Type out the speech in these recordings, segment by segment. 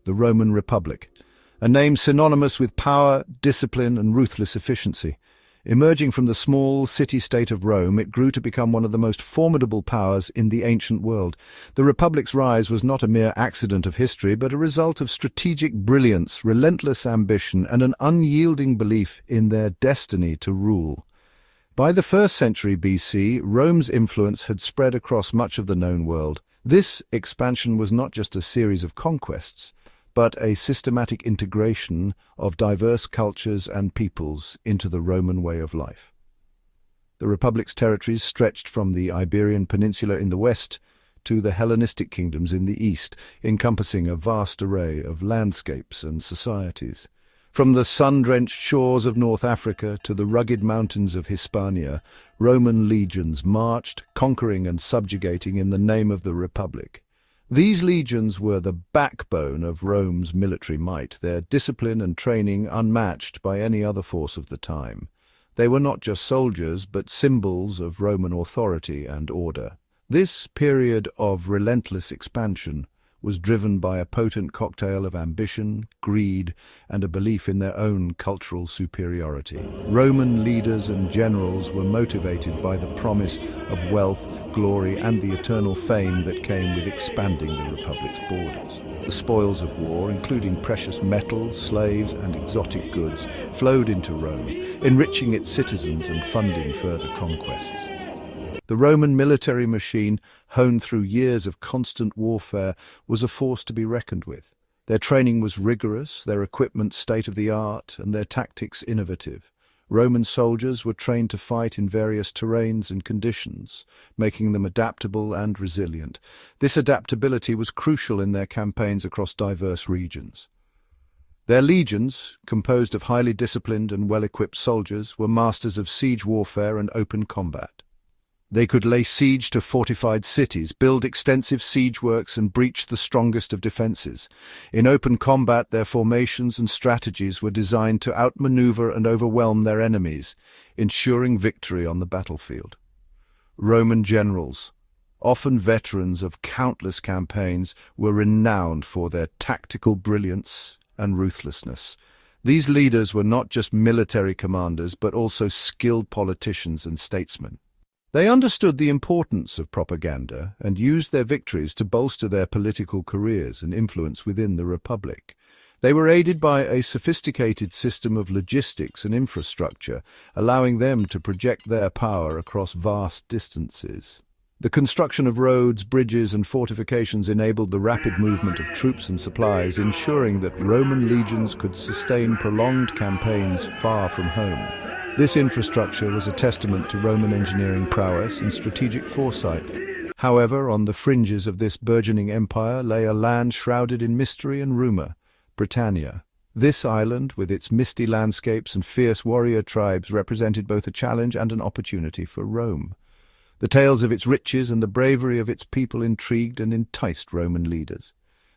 the Roman Republic, a name synonymous with power, discipline, and ruthless efficiency. Emerging from the small city-state of Rome, it grew to become one of the most formidable powers in the ancient world. The Republic's rise was not a mere accident of history, but a result of strategic brilliance, relentless ambition, and an unyielding belief in their destiny to rule. By the 1st century BC, Rome's influence had spread across much of the known world. This expansion was not just a series of conquests, but a systematic integration of diverse cultures and peoples into the Roman way of life. The Republic's territories stretched from the Iberian Peninsula in the west to the Hellenistic kingdoms in the east, encompassing a vast array of landscapes and societies. From the sun-drenched shores of North Africa to the rugged mountains of Hispania, Roman legions marched, conquering and subjugating in the name of the Republic. These legions were the backbone of Rome's military might, their discipline and training unmatched by any other force of the time. They were not just soldiers, but symbols of Roman authority and order. This period of relentless expansion was driven by a potent cocktail of ambition, greed, and a belief in their own cultural superiority. Roman leaders and generals were motivated by the promise of wealth, glory, and the eternal fame that came with expanding the Republic's borders. The spoils of war, including precious metals, slaves, and exotic goods, flowed into Rome, enriching its citizens and funding further conquests. The Roman military machine, honed through years of constant warfare, was a force to be reckoned with. Their training was rigorous, their equipment state-of-the-art, and their tactics innovative. Roman soldiers were trained to fight in various terrains and conditions, making them adaptable and resilient. This adaptability was crucial in their campaigns across diverse regions. Their legions, composed of highly disciplined and well-equipped soldiers, were masters of siege warfare and open combat. They could lay siege to fortified cities, build extensive siege works, and breach the strongest of defenses. In open combat, their formations and strategies were designed to outmaneuver and overwhelm their enemies, ensuring victory on the battlefield. Roman generals, often veterans of countless campaigns, were renowned for their tactical brilliance and ruthlessness. These leaders were not just military commanders, but also skilled politicians and statesmen. They understood the importance of propaganda and used their victories to bolster their political careers and influence within the Republic. They were aided by a sophisticated system of logistics and infrastructure, allowing them to project their power across vast distances. The construction of roads, bridges, and fortifications enabled the rapid movement of troops and supplies, ensuring that Roman legions could sustain prolonged campaigns far from home. This infrastructure was a testament to Roman engineering prowess and strategic foresight. However, on the fringes of this burgeoning empire lay a land shrouded in mystery and rumor, Britannia. This island, with its misty landscapes and fierce warrior tribes, represented both a challenge and an opportunity for Rome. The tales of its riches and the bravery of its people intrigued and enticed Roman leaders.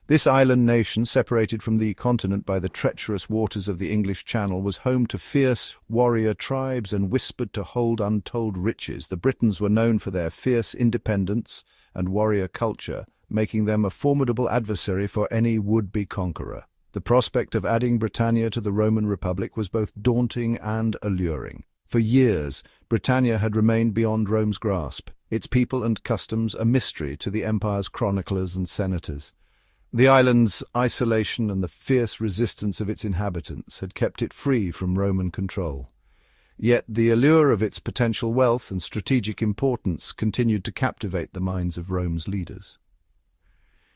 This island nation, separated from the continent by the treacherous waters of the English Channel, was home to fierce warrior tribes and whispered to hold untold riches. The Britons were known for their fierce independence and warrior culture, making them a formidable adversary for any would-be conqueror. The prospect of adding Britannia to the Roman Republic was both daunting and alluring. For years, Britannia had remained beyond Rome's grasp, its people and customs a mystery to the empire's chroniclers and senators. The island's isolation and the fierce resistance of its inhabitants had kept it free from Roman control. Yet the allure of its potential wealth and strategic importance continued to captivate the minds of Rome's leaders.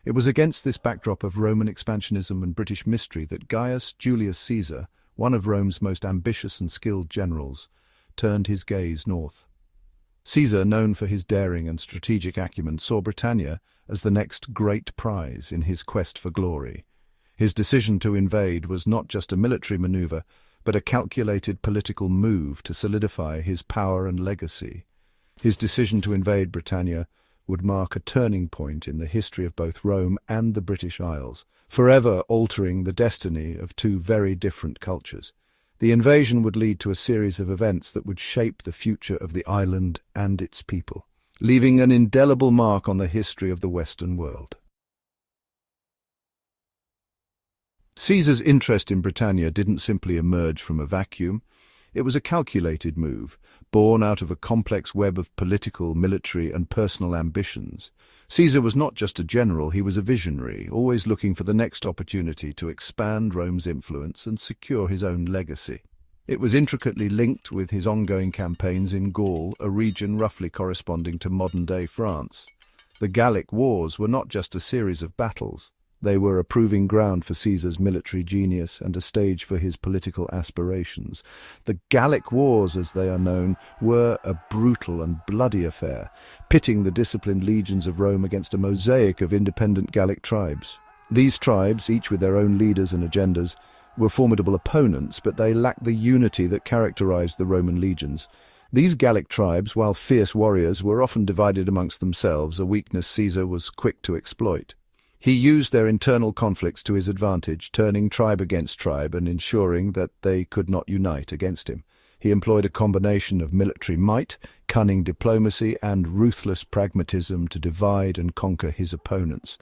It was against this backdrop of Roman expansionism and British mystery that Gaius Julius Caesar, one of Rome's most ambitious and skilled generals, turned his gaze north. Caesar, known for his daring and strategic acumen, saw Britannia as the next great prize in his quest for glory. His decision to invade was not just a military maneuver, but a calculated political move to solidify his power and legacy. His decision to invade Britannia would mark a turning point in the history of both Rome and the British Isles, forever altering the destiny of two very different cultures. The invasion would lead to a series of events that would shape the future of the island and its people, leaving an indelible mark on the history of the Western world. Caesar's interest in Britannia didn't simply emerge from a vacuum. It was a calculated move, born out of a complex web of political, military, and personal ambitions. Caesar was not just a general, he was a visionary, always looking for the next opportunity to expand Rome's influence and secure his own legacy. It was intricately linked with his ongoing campaigns in Gaul, a region roughly corresponding to modern-day France. The Gallic Wars were not just a series of battles. They were a proving ground for Caesar's military genius and a stage for his political aspirations. The Gallic Wars, as they are known, were a brutal and bloody affair, pitting the disciplined legions of Rome against a mosaic of independent Gallic tribes. These tribes, each with their own leaders and agendas, were formidable opponents, but they lacked the unity that characterized the Roman legions. These Gallic tribes, while fierce warriors, were often divided amongst themselves, a weakness Caesar was quick to exploit. He used their internal conflicts to his advantage, turning tribe against tribe and ensuring that they could not unite against him. He employed a combination of military might, cunning diplomacy, and ruthless pragmatism to divide and conquer his opponents.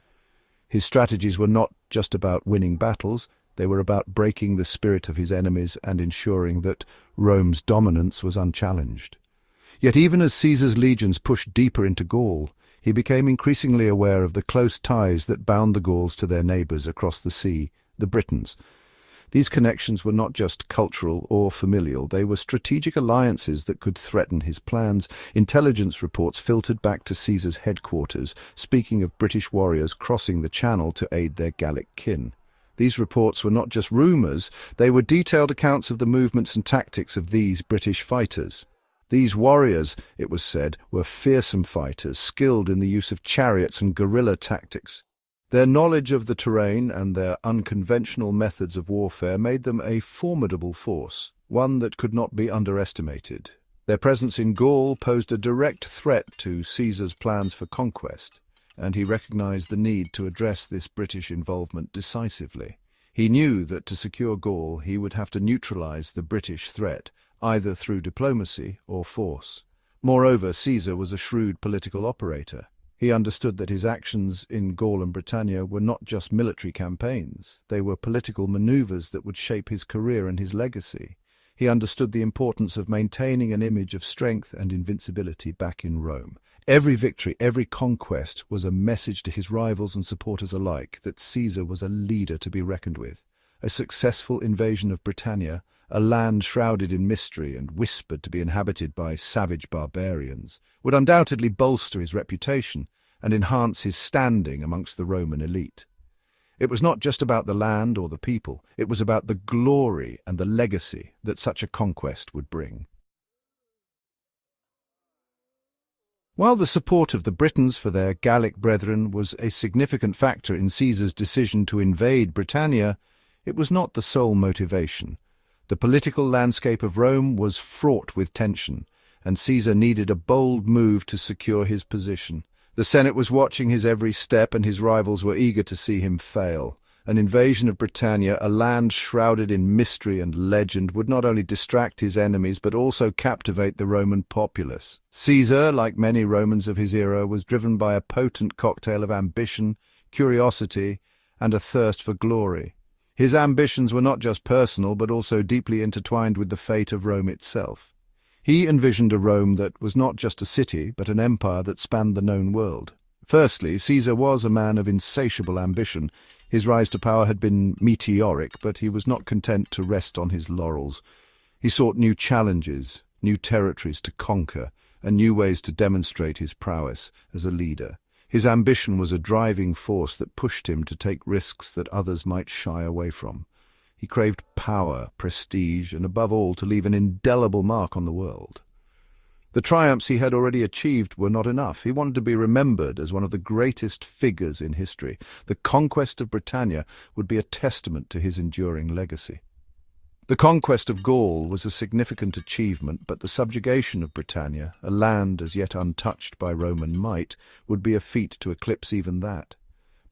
His strategies were not just about winning battles, they were about breaking the spirit of his enemies and ensuring that Rome's dominance was unchallenged. Yet even as Caesar's legions pushed deeper into Gaul, he became increasingly aware of the close ties that bound the Gauls to their neighbours across the sea, the Britons. These connections were not just cultural or familial, they were strategic alliances that could threaten his plans. Intelligence reports filtered back to Caesar's headquarters, speaking of British warriors crossing the Channel to aid their Gallic kin. These reports were not just rumours, they were detailed accounts of the movements and tactics of these British fighters. These warriors, it was said, were fearsome fighters, skilled in the use of chariots and guerrilla tactics. Their knowledge of the terrain and their unconventional methods of warfare made them a formidable force, one that could not be underestimated. Their presence in Gaul posed a direct threat to Caesar's plans for conquest, and he recognized the need to address this British involvement decisively. He knew that to secure Gaul he would have to neutralize the British threat, either through diplomacy or force. Moreover, Caesar was a shrewd political operator. He understood that his actions in Gaul and Britannia were not just military campaigns, they were political maneuvers that would shape his career and his legacy. He understood the importance of maintaining an image of strength and invincibility back in Rome. Every victory, every conquest was a message to his rivals and supporters alike that Caesar was a leader to be reckoned with. A successful invasion of Britannia, a land shrouded in mystery and whispered to be inhabited by savage barbarians, would undoubtedly bolster his reputation and enhance his standing amongst the Roman elite. It was not just about the land or the people, it was about the glory and the legacy that such a conquest would bring. While the support of the Britons for their Gallic brethren was a significant factor in Caesar's decision to invade Britannia, it was not the sole motivation. The political landscape of Rome was fraught with tension, and Caesar needed a bold move to secure his position. The Senate was watching his every step, and his rivals were eager to see him fail. An invasion of Britannia, a land shrouded in mystery and legend, would not only distract his enemies but also captivate the Roman populace. Caesar, like many Romans of his era, was driven by a potent cocktail of ambition, curiosity, and a thirst for glory. His ambitions were not just personal, but also deeply intertwined with the fate of Rome itself. He envisioned a Rome that was not just a city, but an empire that spanned the known world. Firstly, Caesar was a man of insatiable ambition. His rise to power had been meteoric, but he was not content to rest on his laurels. He sought new challenges, new territories to conquer, and new ways to demonstrate his prowess as a leader. His ambition was a driving force that pushed him to take risks that others might shy away from. He craved power, prestige, and above all to leave an indelible mark on the world. The triumphs he had already achieved were not enough. He wanted to be remembered as one of the greatest figures in history. The conquest of Britannia would be a testament to his enduring legacy. The conquest of Gaul was a significant achievement, but the subjugation of Britannia, a land as yet untouched by Roman might, would be a feat to eclipse even that.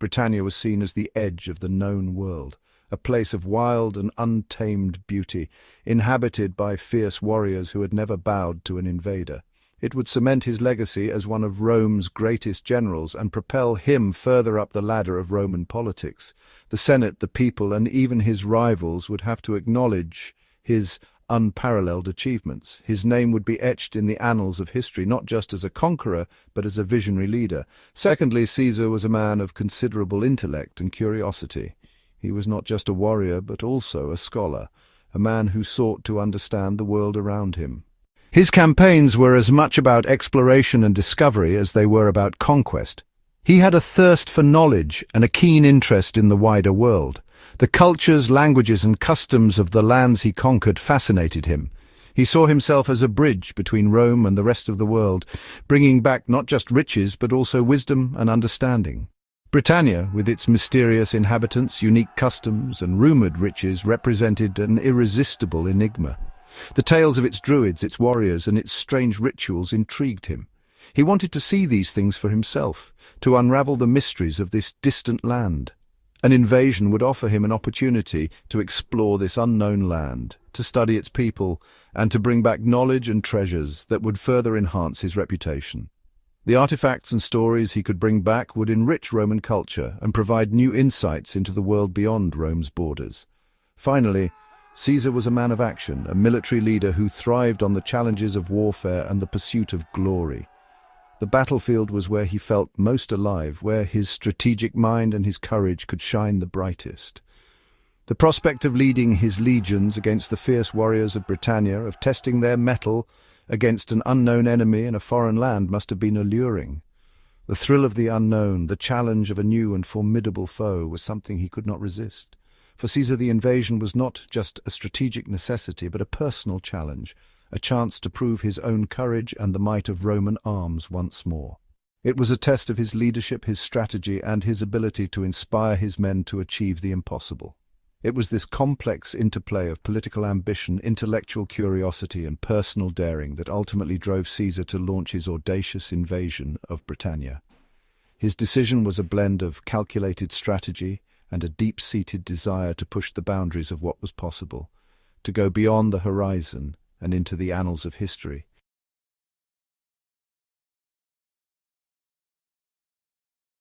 Britannia was seen as the edge of the known world, a place of wild and untamed beauty, inhabited by fierce warriors who had never bowed to an invader. It would cement his legacy as one of Rome's greatest generals and propel him further up the ladder of Roman politics. The Senate, the people, and even his rivals would have to acknowledge his unparalleled achievements. His name would be etched in the annals of history, not just as a conqueror, but as a visionary leader. Secondly, Caesar was a man of considerable intellect and curiosity. He was not just a warrior, but also a scholar, a man who sought to understand the world around him. His campaigns were as much about exploration and discovery as they were about conquest. He had a thirst for knowledge and a keen interest in the wider world. The cultures, languages, and customs of the lands he conquered fascinated him. He saw himself as a bridge between Rome and the rest of the world, bringing back not just riches but also wisdom and understanding. Britannia, with its mysterious inhabitants, unique customs, and rumoured riches, represented an irresistible enigma. The tales of its druids, its warriors, and its strange rituals intrigued him. He wanted to see these things for himself, to unravel the mysteries of this distant land. An invasion would offer him an opportunity to explore this unknown land, to study its people, and to bring back knowledge and treasures that would further enhance his reputation. The artifacts and stories he could bring back would enrich Roman culture and provide new insights into the world beyond Rome's borders. Finally, Caesar was a man of action, a military leader who thrived on the challenges of warfare and the pursuit of glory. The battlefield was where he felt most alive, where his strategic mind and his courage could shine the brightest. The prospect of leading his legions against the fierce warriors of Britannia, of testing their mettle against an unknown enemy in a foreign land, must have been alluring. The thrill of the unknown, the challenge of a new and formidable foe, was something he could not resist. For Caesar, the invasion was not just a strategic necessity, but a personal challenge, a chance to prove his own courage and the might of Roman arms once more. It was a test of his leadership, his strategy, and his ability to inspire his men to achieve the impossible. It was this complex interplay of political ambition, intellectual curiosity, and personal daring that ultimately drove Caesar to launch his audacious invasion of Britannia. His decision was a blend of calculated strategy and a deep-seated desire to push the boundaries of what was possible, to go beyond the horizon and into the annals of history.